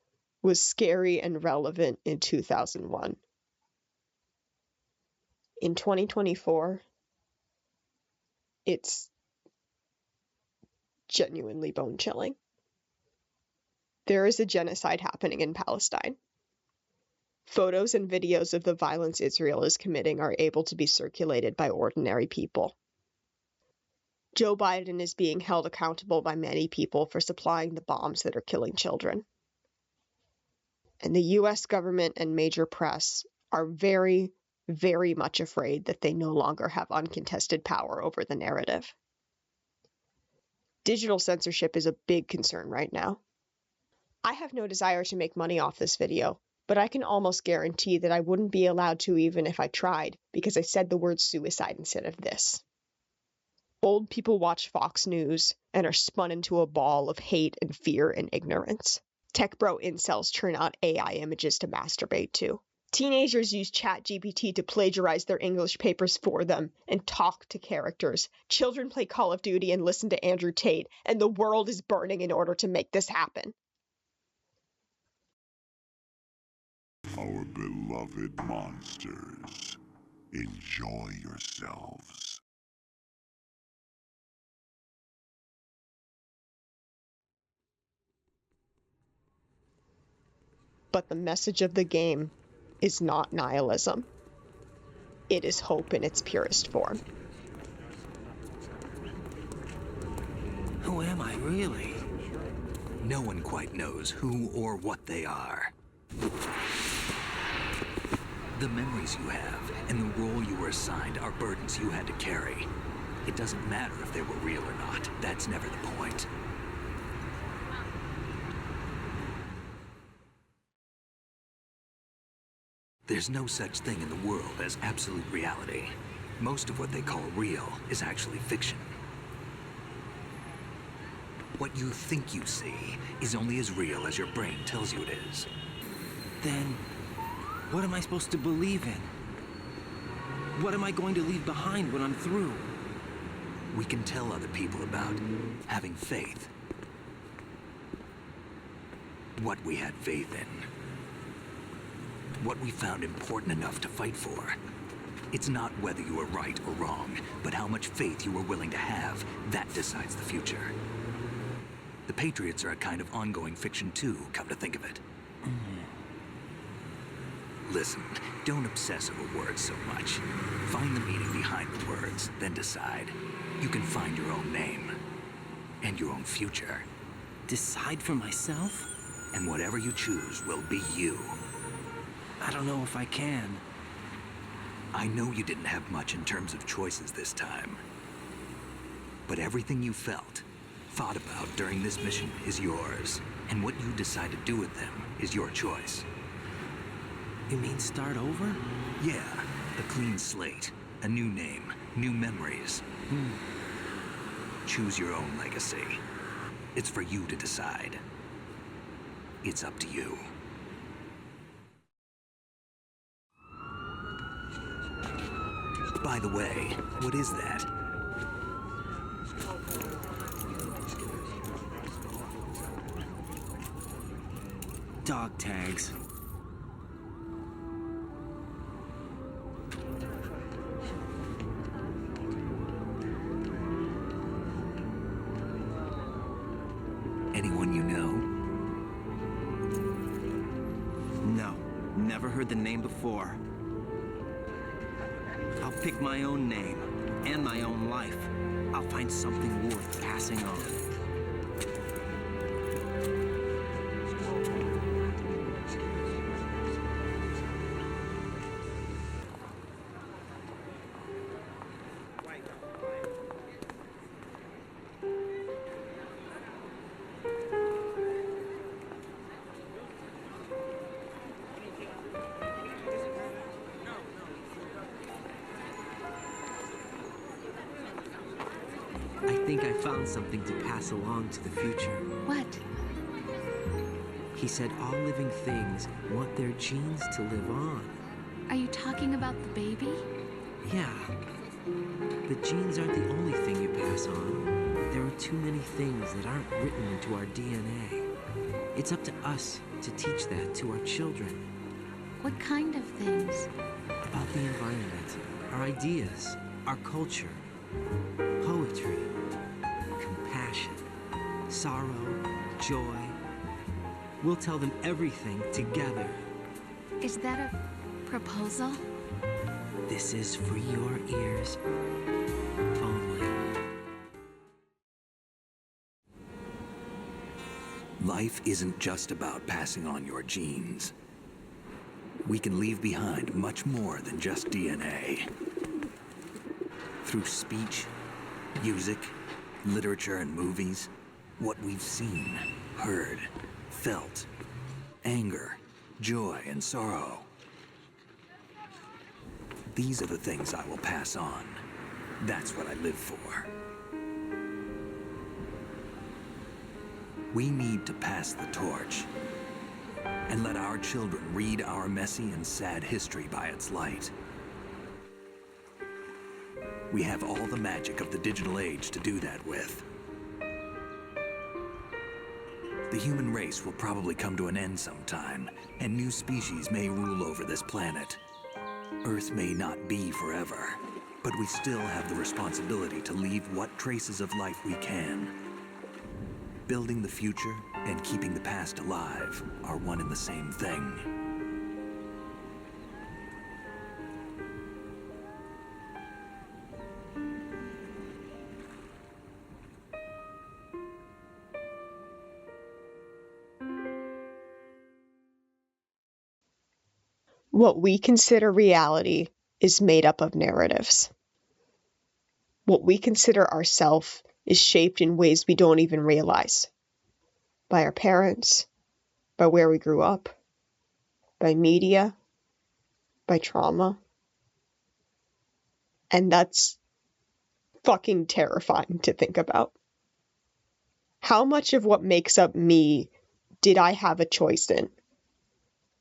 was scary and relevant in 2001. In 2024, it's genuinely bone-chilling. There is a genocide happening in Palestine. Photos and videos of the violence Israel is committing are able to be circulated by ordinary people. Joe Biden is being held accountable by many people for supplying the bombs that are killing children. And the US government and major press are very, very much afraid that they no longer have uncontested power over the narrative. Digital censorship is a big concern right now. I have no desire to make money off this video, but I can almost guarantee that I wouldn't be allowed to even if I tried, because I said the word suicide instead of this. Old people watch Fox News and are spun into a ball of hate and fear and ignorance. Tech bro incels churn out AI images to masturbate to. Teenagers use ChatGPT to plagiarize their English papers for them and talk to characters. Children play Call of Duty and listen to Andrew Tate, and the world is burning in order to make this happen. Our beloved monsters, enjoy yourselves. But the message of the game is not nihilism. It is hope in its purest form. Who am I, really? No one quite knows who or what they are. The memories you have and the role you were assigned are burdens you had to carry. It doesn't matter if they were real or not. That's never the point. There's no such thing in the world as absolute reality. Most of what they call real is actually fiction. What you think you see is only as real as your brain tells you it is. Then, what am I supposed to believe in? What am I going to leave behind when I'm through? We can tell other people about having faith. What we had faith in. What we found important enough to fight for. It's not whether you were right or wrong, but how much faith you were willing to have. That decides the future. The Patriots are a kind of ongoing fiction too, come to think of it. Listen, don't obsess over words so much. Find the meaning behind the words, then decide. You can find your own name. And your own future. Decide for myself? And whatever you choose will be you. I don't know if I can. I know you didn't have much in terms of choices this time. But everything you felt, thought about during this mission is yours. And what you decide to do with them is your choice. You mean start over? Yeah, a clean slate, a new name, new memories. Choose your own legacy. It's for you to decide. It's up to you. By the way, what is that? Dog tags. Anyone you know? No, never heard the name before. I'll pick my own name and my own life. I'll find something worth passing on. I think I found something to pass along to the future. What? He said all living things want their genes to live on. Are you talking about the baby? Yeah. The genes aren't the only thing you pass on. There are too many things that aren't written into our DNA. It's up to us to teach that to our children. What kind of things? About the environment, our ideas, our culture, poetry, compassion, sorrow, joy. We'll tell them everything together. Is that a proposal? This is for your ears only. Life isn't just about passing on your genes. We can leave behind much more than just DNA. Through speech, music, literature, and movies, what we've seen, heard, felt, anger, joy, and sorrow. These are the things I will pass on. That's what I live for. We need to pass the torch and let our children read our messy and sad history by its light. We have all the magic of the digital age to do that with. The human race will probably come to an end sometime, and new species may rule over this planet. Earth may not be forever, but we still have the responsibility to leave what traces of life we can. Building the future and keeping the past alive are one and the same thing. What we consider reality is made up of narratives. What we consider ourself is shaped in ways we don't even realize. By our parents, by where we grew up, by media, by trauma. And that's fucking terrifying to think about. How much of what makes up me did I have a choice in?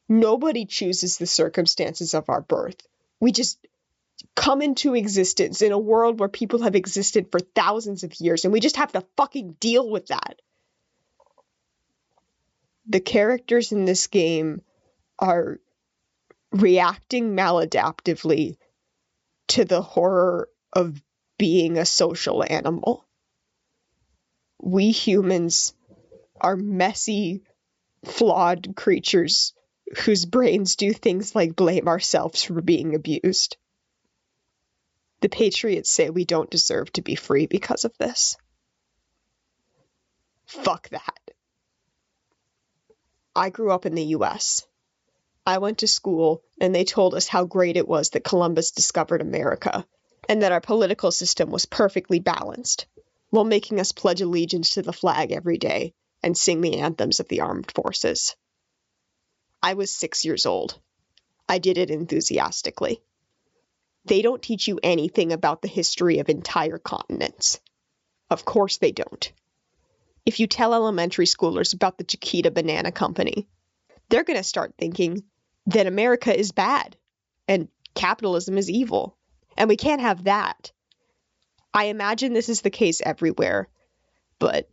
Nobody chooses the circumstances of our birth. We just come into existence in a world where people have existed for thousands of years, and we just have to fucking deal with that. The characters in this game are reacting maladaptively to the horror of being a social animal. We humans are messy, flawed creatures whose brains do things like blame ourselves for being abused. The Patriots say we don't deserve to be free because of this. Fuck that. I grew up in the US. I went to school and they told us how great it was that Columbus discovered America and that our political system was perfectly balanced, while making us pledge allegiance to the flag every day and sing the anthems of the armed forces. I was 6 years old. I did it enthusiastically. They don't teach you anything about the history of entire continents. Of course they don't. If you tell elementary schoolers about the Chiquita Banana Company, they're going to start thinking that America is bad and capitalism is evil, and we can't have that. I imagine this is the case everywhere, but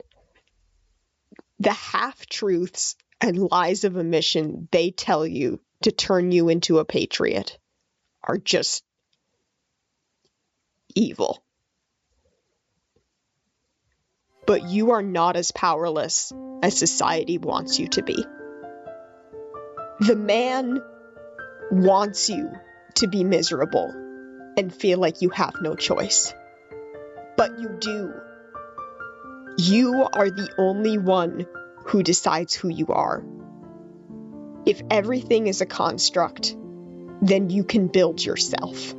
the half-truths and lies of omission they tell you to turn you into a patriot are just evil. But you are not as powerless as society wants you to be. The man wants you to be miserable and feel like you have no choice. But you do. You are the only one who decides who you are. If everything is a construct, then you can build yourself.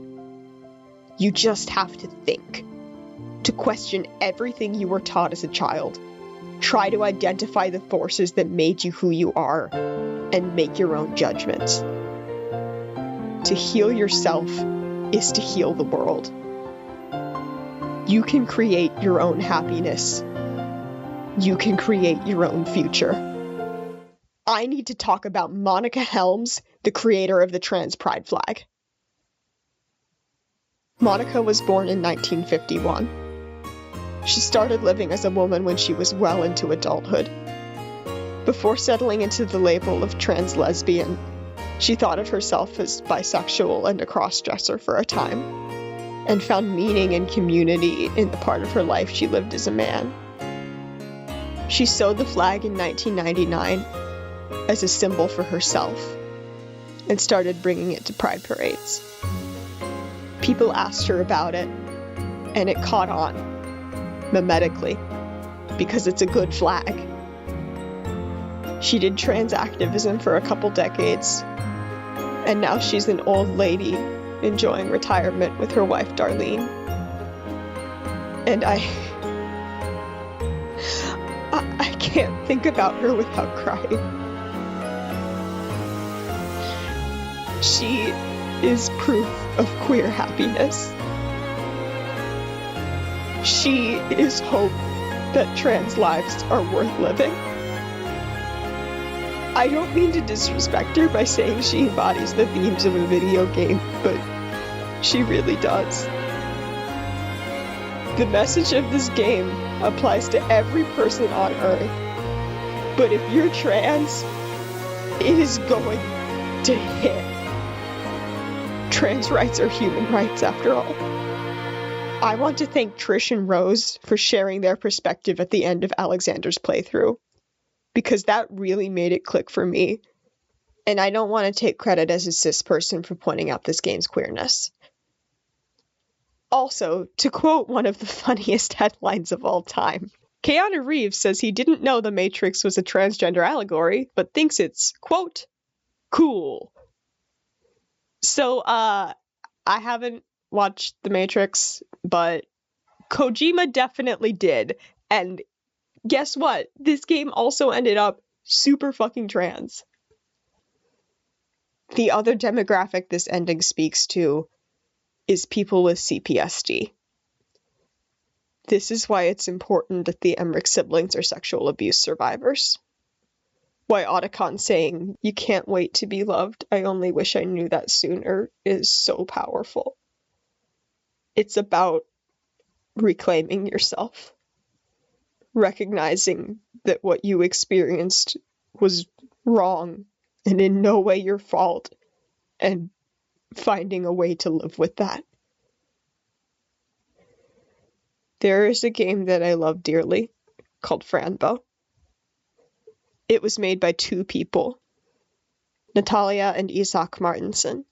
You just have to think, to question everything you were taught as a child, try to identify the forces that made you who you are, and make your own judgments. To heal yourself is to heal the world. You can create your own happiness. You can create your own future. I need to talk about Monica Helms, the creator of the trans pride flag. Monica was born in 1951. She started living as a woman when she was well into adulthood. Before settling into the label of trans lesbian, she thought of herself as bisexual and a cross-dresser for a time, and found meaning and community in the part of her life she lived as a man. She sewed the flag in 1999 as a symbol for herself and started bringing it to pride parades. People asked her about it, and it caught on, mimetically, because it's a good flag. She did trans activism for a couple decades, and now she's an old lady enjoying retirement with her wife Darlene. And I can't think about her without crying. She is proof of queer happiness. She is hope that trans lives are worth living. I don't mean to disrespect her by saying she embodies the themes of a video game, but she really does. The message of this game applies to every person on Earth, but if you're trans, it is going to hit. Trans rights are human rights, after all. I want to thank Trish and Rose for sharing their perspective at the end of Alexander's playthrough, because that really made it click for me, and I don't want to take credit as a cis person for pointing out this game's queerness. Also, to quote one of the funniest headlines of all time, Keanu Reeves says he didn't know The Matrix was a transgender allegory, but thinks it's, quote, cool. So, I haven't watched The Matrix, but Kojima definitely did, and guess what? This game also ended up super fucking trans. The other demographic this ending speaks to is people with CPSD. This is why it's important that the Emmerich siblings are sexual abuse survivors. Why Otacon saying, "You can't wait to be loved, I only wish I knew that sooner," is so powerful. It's about reclaiming yourself. Recognizing that what you experienced was wrong and in no way your fault, and finding a way to live with that. There is a game that I love dearly called Franbo. It was made by two people, Natalia and Isak Martinsson,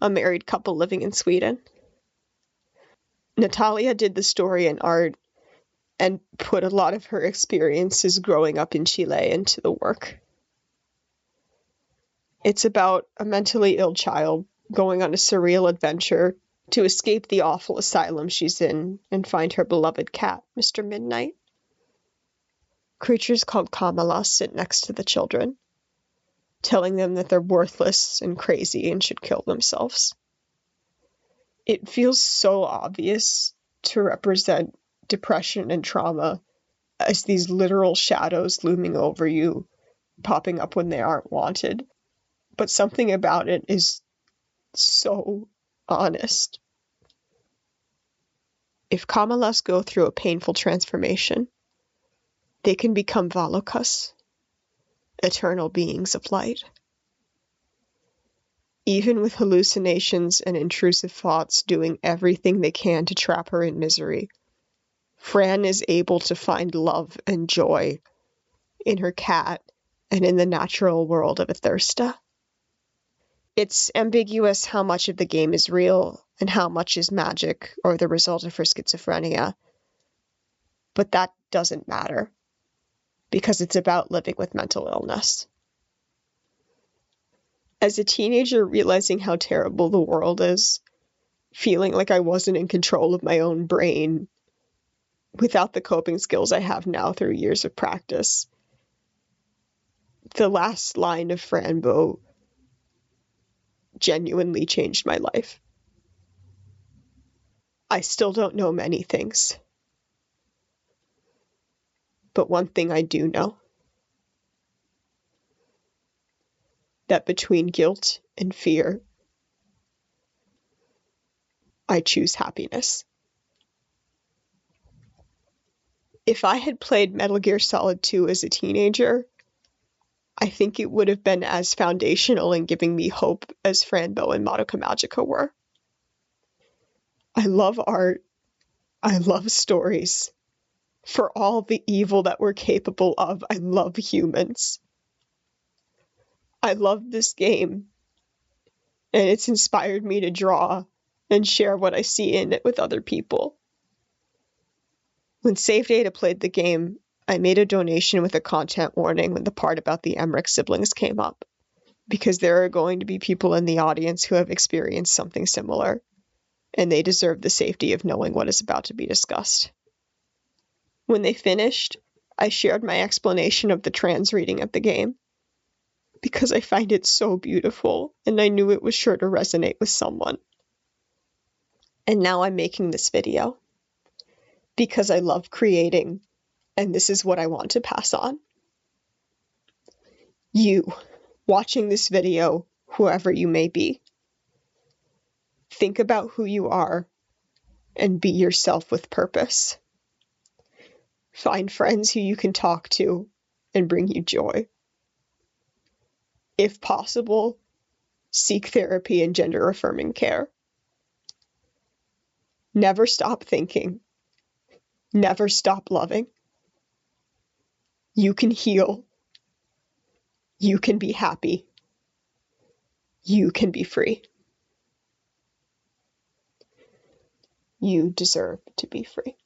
a married couple living in Sweden. Natalia did the story and art and put a lot of her experiences growing up in Chile into the work. It's about a mentally ill child going on a surreal adventure to escape the awful asylum she's in and find her beloved cat, Mr. Midnight. Creatures called Kamala sit next to the children, telling them that they're worthless and crazy and should kill themselves. It feels so obvious to represent depression and trauma as these literal shadows looming over you, popping up when they aren't wanted. But something about it is so honest. If Kamalas go through a painful transformation, they can become Valokas, eternal beings of light. Even with hallucinations and intrusive thoughts doing everything they can to trap her in misery, Fran is able to find love and joy in her cat and in the natural world of Athirsta. It's ambiguous how much of the game is real and how much is magic or the result of her schizophrenia, but that doesn't matter, because it's about living with mental illness. As a teenager, realizing how terrible the world is, feeling like I wasn't in control of my own brain, without the coping skills I have now through years of practice, the last line of Franbo genuinely changed my life. I still don't know many things, but one thing I do know, that between guilt and fear, I choose happiness. If I had played Metal Gear Solid 2 as a teenager, I think it would have been as foundational in giving me hope as Franbo and Madoka Magica were. I love art. I love stories. For all the evil that we're capable of, I love humans. I love this game, and it's inspired me to draw and share what I see in it with other people. When Save Data played the game, I made a donation with a content warning when the part about the Emmerich siblings came up, because there are going to be people in the audience who have experienced something similar, and they deserve the safety of knowing what is about to be discussed. When they finished, I shared my explanation of the trans reading of the game, because I find it so beautiful, and I knew it was sure to resonate with someone. And now I'm making this video, because I love creating, and this is what I want to pass on. You, watching this video, whoever you may be, think about who you are and be yourself with purpose. Find friends who you can talk to and bring you joy. If possible, seek therapy and gender-affirming care. Never stop thinking. Never stop loving. You can heal. You can be happy. You can be free. You deserve to be free.